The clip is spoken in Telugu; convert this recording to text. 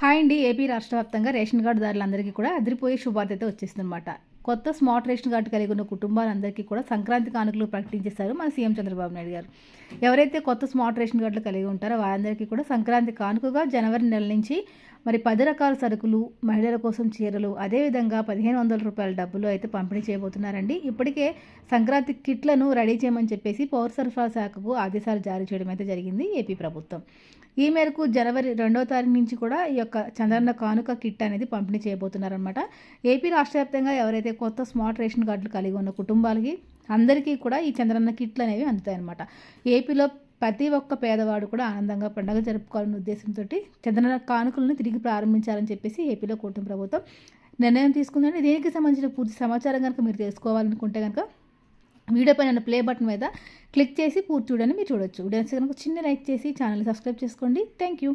హాయ్ అండి. ఏపీ రాష్ట్ర వ్యాప్తంగా రేషన్ కార్డుదారులందరికీ కూడా అదిరిపోయే శుభార్త అయితే వచ్చేసిందనమాట. కొత్త స్మార్ట్ రేషన్ కార్డు కలిగి ఉన్న కుటుంబాలందరికీ కూడా సంక్రాంతి కానుకలు ప్రకటించేశారు మన సీఎం చంద్రబాబు నాయుడు గారు. ఎవరైతే కొత్త స్మార్ట్ రేషన్ కార్డులు కలిగి ఉంటారో వారందరికీ కూడా సంక్రాంతి కానుకగా జనవరి నెల నుంచి మరి 10 రకాల సరుకులు, మహిళల కోసం చీరలు, అదేవిధంగా రూ. 1,500 డబ్బులు అయితే పంపిణీ చేయబోతున్నారండి. ఇప్పటికే సంక్రాంతి కిట్లను రెడీ చేయమని చెప్పేసి పౌర సరఫరా శాఖకు ఆదేశాలు జారీ చేయడం అయితే జరిగింది ఏపీ ప్రభుత్వం. ఈ మేరకు జనవరి 2వ తారీఖు నుంచి కూడా ఈ యొక్క చంద్రన్న కానుక కిట్ అనేది పంపిణీ చేయబోతున్నారనమాట. ఏపీ రాష్ట్ర వ్యాప్తంగా ఎవరైతే కొత్త స్మార్ట్ రేషన్ కార్డులు కలిగి ఉన్న కుటుంబాలకి అందరికీ కూడా ఈ చంద్రన్న కిట్లు అనేవి అందుతాయన్నమాట. ఏపీలో ప్రతి ఒక్క పేదవాడు కూడా ఆనందంగా పండుగ జరుపుకోవాలనే ఉద్దేశంతో చంద్రన్న కానుకలను తిరిగి ప్రారంభించాలని చెప్పేసి ఏపీలో కూటమి ప్రభుత్వం నిర్ణయం తీసుకుందండి. దీనికి సంబంధించిన పూర్తి సమాచారం కనుక మీరు తెలుసుకోవాలనుకుంటే కనుక వీడియో పైన ప్లే బటన్ మీద క్లిక్ చేసి పూర్తి చూడని మీరు చూడొచ్చు. వీడియో కనుక చిన్న లైక్ చేసి ఛానల్ సబ్స్క్రైబ్ చేసుకోండి. Thank you.